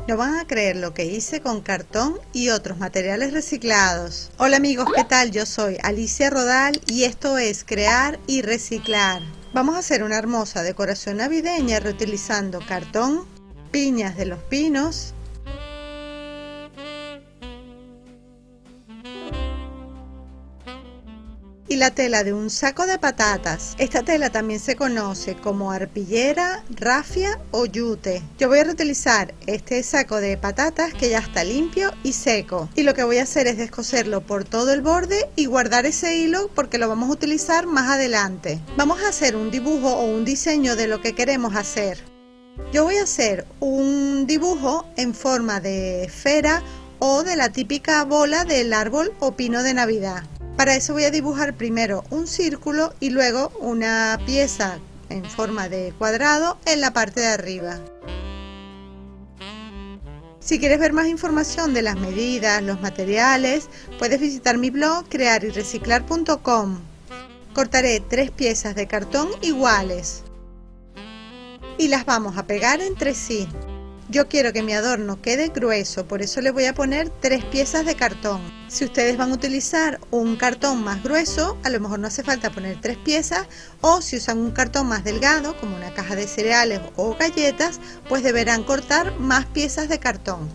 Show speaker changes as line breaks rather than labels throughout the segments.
No van a creer lo que hice con cartón y otros materiales reciclados. Hola amigos, ¿qué tal? Yo soy Alicia Rodal y esto es Crear y Reciclar. Vamos a hacer una hermosa decoración navideña reutilizando cartón, piñas de los pinos, y la tela de un saco de patatas. Esta tela también se conoce como arpillera, rafia o yute. Yo voy a reutilizar este saco de patatas que ya está limpio y seco, y lo que voy a hacer es descoserlo por todo el borde y guardar ese hilo porque lo vamos a utilizar más adelante. Vamos a hacer un dibujo o un diseño de lo que queremos hacer. Yo voy a hacer un dibujo en forma de esfera o de la típica bola del árbol o pino de Navidad. Para eso voy a dibujar primero un círculo y luego una pieza en forma de cuadrado en la parte de arriba. Si quieres ver más información de las medidas, los materiales, puedes visitar mi blog crearyreciclar.com. Cortaré 3 piezas de cartón iguales y las vamos a pegar entre sí. Yo quiero que mi adorno quede grueso, por eso le voy a poner 3 piezas de cartón. Si ustedes van a utilizar un cartón más grueso, a lo mejor no hace falta poner 3 piezas, o si usan un cartón más delgado, como una caja de cereales o galletas, pues deberán cortar más piezas de cartón.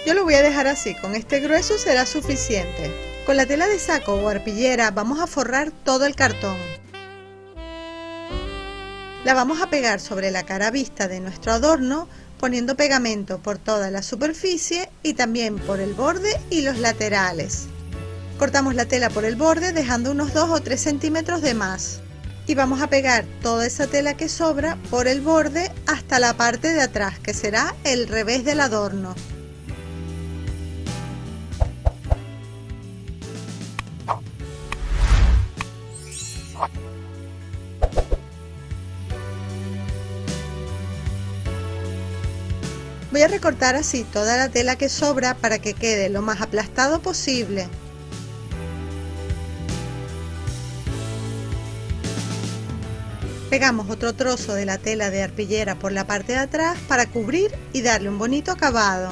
Yo lo voy a dejar así, con este grueso será suficiente. Con la tela de saco o arpillera vamos a forrar todo el cartón. La vamos a pegar sobre la cara vista de nuestro adorno, poniendo pegamento por toda la superficie y también por el borde y los laterales. Cortamos la tela por el borde dejando unos 2 o 3 centímetros de más. Y vamos a pegar toda esa tela que sobra por el borde hasta la parte de atrás, que será el revés del adorno. Voy a recortar así toda la tela que sobra para que quede lo más aplastado posible. Pegamos otro trozo de la tela de arpillera por la parte de atrás para cubrir y darle un bonito acabado.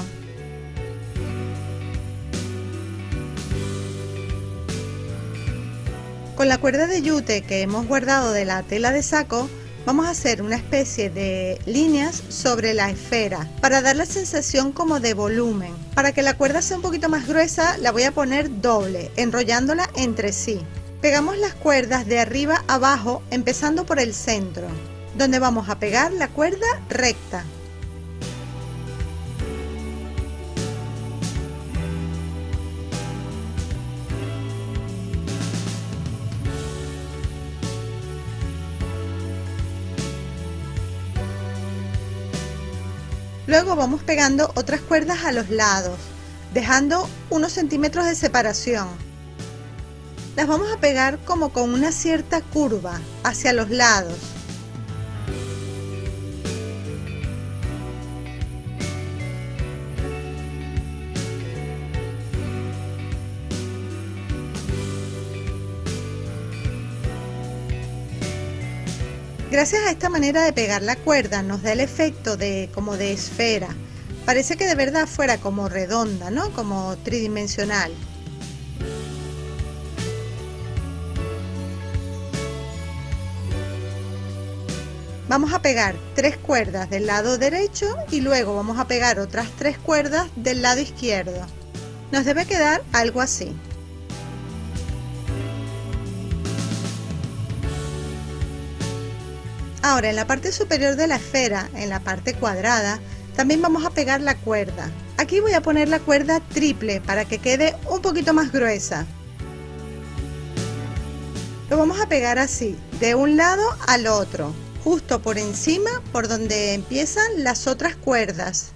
Con la cuerda de yute que hemos guardado de la tela de saco, vamos a hacer una especie de líneas sobre la esfera para dar la sensación como de volumen. Para que la cuerda sea un poquito más gruesa, la voy a poner doble, enrollándola entre sí. Pegamos las cuerdas de arriba a abajo, empezando por el centro, donde vamos a pegar la cuerda recta. Luego vamos pegando otras cuerdas a los lados, dejando unos centímetros de separación. Las vamos a pegar como con una cierta curva hacia los lados. Gracias a esta manera de pegar la cuerda nos da el efecto como de esfera. Parece que de verdad fuera como redonda, ¿no? Como tridimensional. Vamos a pegar 3 cuerdas del lado derecho y luego vamos a pegar otras 3 cuerdas del lado izquierdo. Nos debe quedar algo así. Ahora en la parte superior de la esfera, en la parte cuadrada, también vamos a pegar la cuerda. Aquí voy a poner la cuerda triple para que quede un poquito más gruesa. Lo vamos a pegar así, de un lado al otro, justo por encima por donde empiezan las otras cuerdas.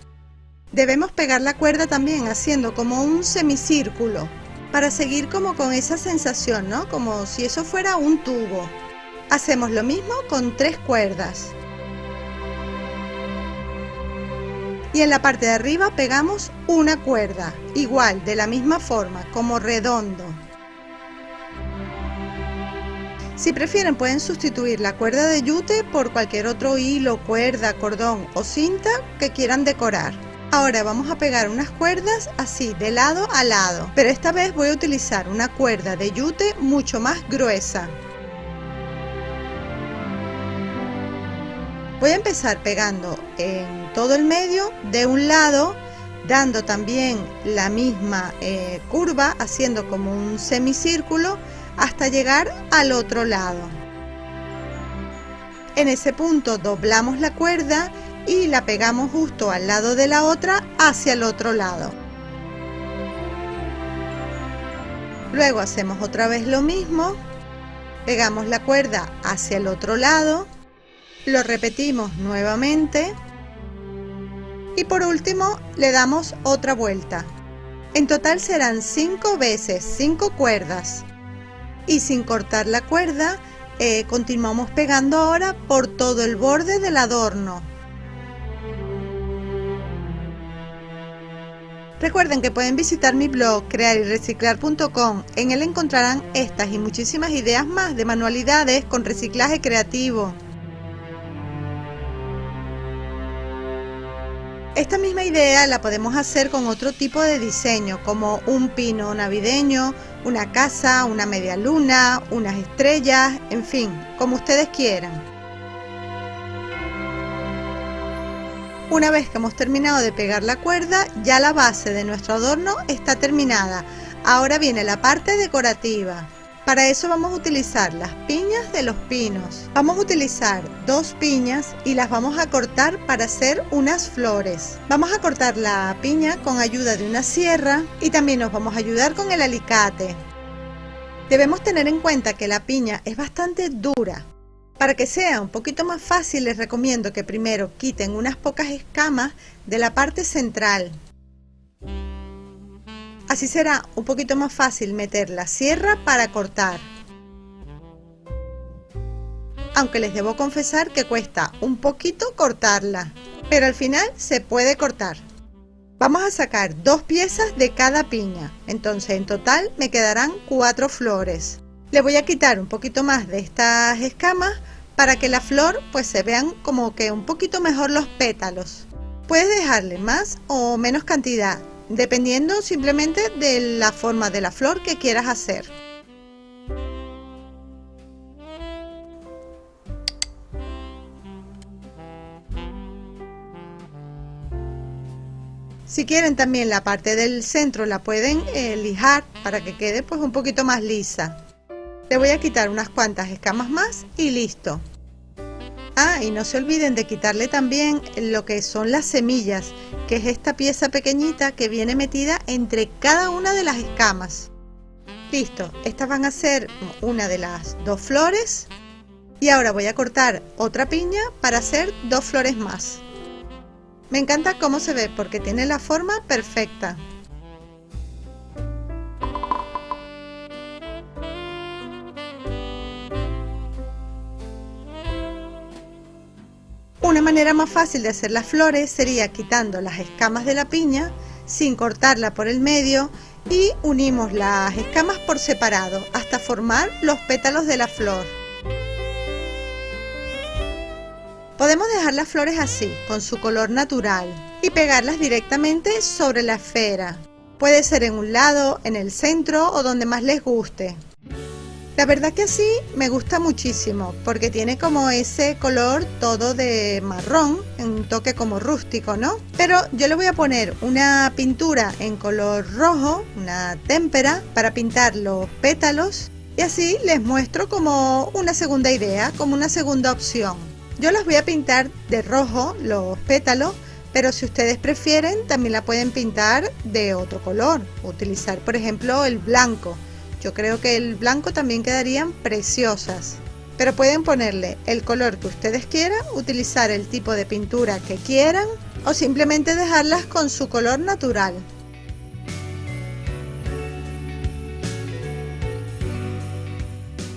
Debemos pegar la cuerda también haciendo como un semicírculo, para seguir como con esa sensación, ¿no? Como si eso fuera un tubo. Hacemos lo mismo con 3 cuerdas. y en la parte de arriba pegamos una cuerda, igual, de la misma forma, como redondo. Si prefieren pueden sustituir la cuerda de yute por cualquier otro hilo, cuerda, cordón o cinta que quieran decorar. Ahora vamos a pegar unas cuerdas así de lado a lado, pero esta vez voy a utilizar una cuerda de yute mucho más gruesa. Voy a empezar pegando en todo el medio de un lado, dando también la misma curva, haciendo como un semicírculo hasta llegar al otro lado. En ese punto doblamos la cuerda y la pegamos justo al lado de la otra hacia el otro lado. Luego hacemos otra vez lo mismo, pegamos la cuerda hacia el otro lado, lo repetimos nuevamente y por último le damos otra vuelta. En total serán 5 veces 5 cuerdas y sin cortar la cuerda continuamos pegando ahora por todo el borde del adorno. Recuerden que pueden visitar mi blog crearyreciclar.com. En él encontrarán estas y muchísimas ideas más de manualidades con reciclaje creativo. Esta misma idea la podemos hacer con otro tipo de diseño, como un pino navideño, una casa, una media luna, unas estrellas, en fin, como ustedes quieran. Una vez que hemos terminado de pegar la cuerda, ya la base de nuestro adorno está terminada. Ahora viene la parte decorativa. Para eso vamos a utilizar las piñas de los pinos. Vamos a utilizar 2 piñas y las vamos a cortar para hacer unas flores. Vamos a cortar la piña con ayuda de una sierra y también nos vamos a ayudar con el alicate. Debemos tener en cuenta que la piña es bastante dura. Para que sea un poquito más fácil les recomiendo que primero quiten unas pocas escamas de la parte central. Así será un poquito más fácil meter la sierra para cortar. Aunque les debo confesar que cuesta un poquito cortarla, pero al final se puede cortar. Vamos a sacar 2 piezas de cada piña, entonces en total me quedarán 4 flores. Le voy a quitar un poquito más de estas escamas para que la flor pues se vean como que un poquito mejor los pétalos. Puedes dejarle más o menos cantidad, dependiendo simplemente de la forma de la flor que quieras hacer. Si quieren también la parte del centro la pueden lijar para que quede pues un poquito más lisa. Le voy a quitar unas cuantas escamas más y listo. Ah, y no se olviden de quitarle también lo que son las semillas, que es esta pieza pequeñita que viene metida entre cada una de las escamas. Listo, estas van a ser una de las 2 flores y ahora voy a cortar otra piña para hacer 2 flores más. Me encanta cómo se ve porque tiene la forma perfecta. Una manera más fácil de hacer las flores sería quitando las escamas de la piña sin cortarla por el medio y unimos las escamas por separado hasta formar los pétalos de la flor. Podemos dejar las flores así, con su color natural, y pegarlas directamente sobre la esfera. Puede ser en un lado, en el centro o donde más les guste. La verdad que así me gusta muchísimo porque tiene como ese color todo de marrón, un toque como rústico, ¿no? Pero yo le voy a poner una pintura en color rojo, una témpera, para pintar los pétalos y así les muestro como una segunda idea, como una segunda opción. Yo los voy a pintar de rojo los pétalos, pero si ustedes prefieren también la pueden pintar de otro color, utilizar por ejemplo el blanco. Yo creo que el blanco también quedarían preciosas, pero pueden ponerle el color que ustedes quieran, utilizar el tipo de pintura que quieran o simplemente dejarlas con su color natural.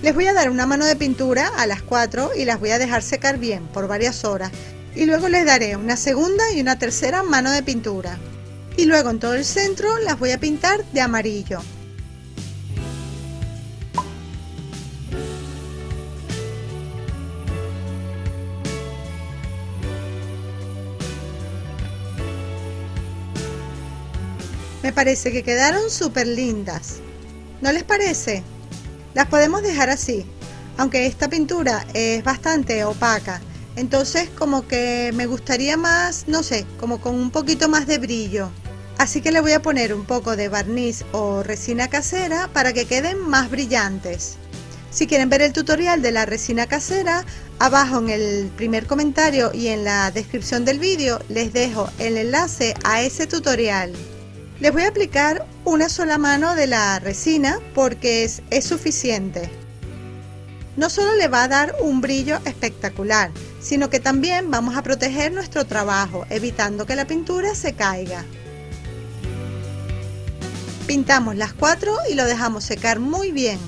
Les voy a dar una mano de pintura a las 4 y las voy a dejar secar bien por varias horas. y luego les daré una segunda y una tercera mano de pintura. Y luego en todo el centro las voy a pintar de amarillo. Me parece que quedaron súper lindas. ¿No les parece? Las podemos dejar así, aunque esta pintura es bastante opaca. Entonces como que me gustaría más, no sé, como con un poquito más de brillo. Así que le voy a poner un poco de barniz o resina casera para que queden más brillantes. Si quieren ver el tutorial de la resina casera, abajo en el primer comentario y en la descripción del vídeo les dejo el enlace a ese tutorial. Les voy a aplicar una sola mano de la resina porque es suficiente. No solo le va a dar un brillo espectacular, sino que también vamos a proteger nuestro trabajo, evitando que la pintura se caiga. Pintamos las 4 y lo dejamos secar muy bien.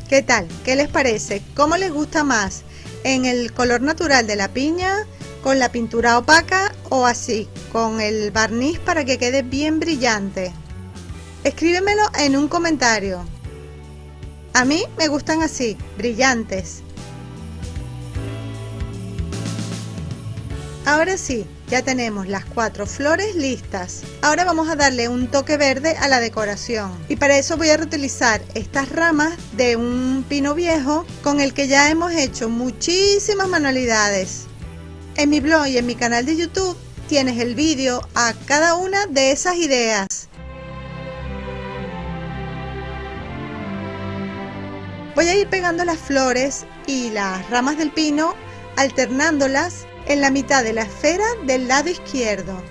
¿Qué tal? ¿Qué les parece? ¿Cómo les gusta más? ¿En el color natural de la piña, con la pintura opaca o así, con el barniz para que quede bien brillante? Escríbemelo en un comentario. A mí me gustan así, brillantes. Ahora sí, ya tenemos las 4 flores listas. Ahora vamos a darle un toque verde a la decoración. Y para eso voy a reutilizar estas ramas de un pino viejo con el que ya hemos hecho muchísimas manualidades. En mi blog y en mi canal de YouTube tienes el vídeo a cada una de esas ideas. Voy a ir pegando las flores y las ramas del pino, alternándolas en la mitad de la esfera del lado izquierdo.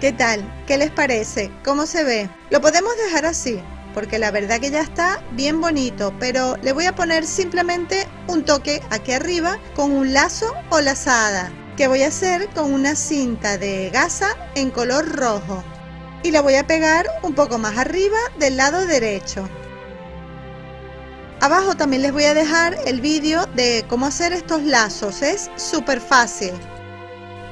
¿Qué tal? ¿Qué les parece? ¿Cómo se ve? Lo podemos dejar así, porque la verdad que ya está bien bonito, pero le voy a poner simplemente un toque aquí arriba con un lazo o lazada, que voy a hacer con una cinta de gasa en color rojo. Y la voy a pegar un poco más arriba del lado derecho. Abajo también les voy a dejar el vídeo de cómo hacer estos lazos, es súper fácil.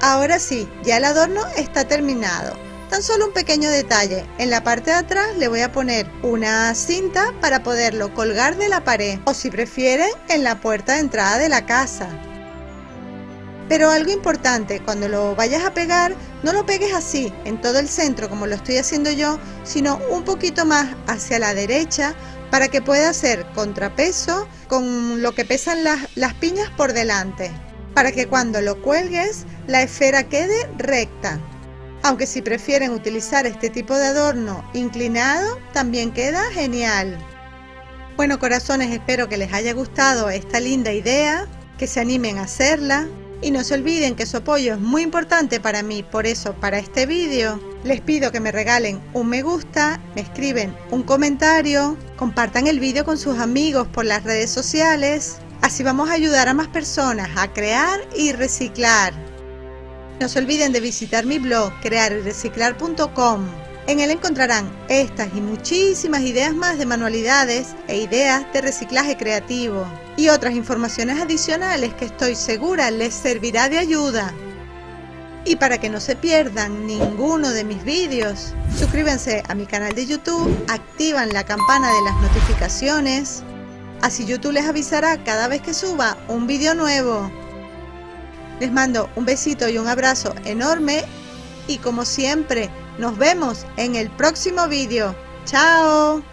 Ahora sí, ya el adorno está terminado. Tan solo un pequeño detalle, en la parte de atrás le voy a poner una cinta para poderlo colgar de la pared o si prefieren en la puerta de entrada de la casa. Pero algo importante, cuando lo vayas a pegar, no lo pegues así en todo el centro como lo estoy haciendo yo, sino un poquito más hacia la derecha para que pueda hacer contrapeso con lo que pesan las piñas por delante, para que cuando lo cuelgues la esfera quede recta. Aunque si prefieren utilizar este tipo de adorno inclinado, también queda genial. Bueno, corazones, espero que les haya gustado esta linda idea, que se animen a hacerla. Y no se olviden que su apoyo es muy importante para mí, por eso para este vídeo les pido que me regalen un me gusta, me escriben un comentario, compartan el vídeo con sus amigos por las redes sociales, así vamos a ayudar a más personas a crear y reciclar. No se olviden de visitar mi blog crearyreciclar.com. En él encontrarán estas y muchísimas ideas más de manualidades e ideas de reciclaje creativo y otras informaciones adicionales que estoy segura les servirá de ayuda. Y para que no se pierdan ninguno de mis vídeos, suscríbanse a mi canal de YouTube, activan la campana de las notificaciones, así YouTube les avisará cada vez que suba un vídeo nuevo. Les mando un besito y un abrazo enorme y como siempre, nos vemos en el próximo vídeo. ¡Chao!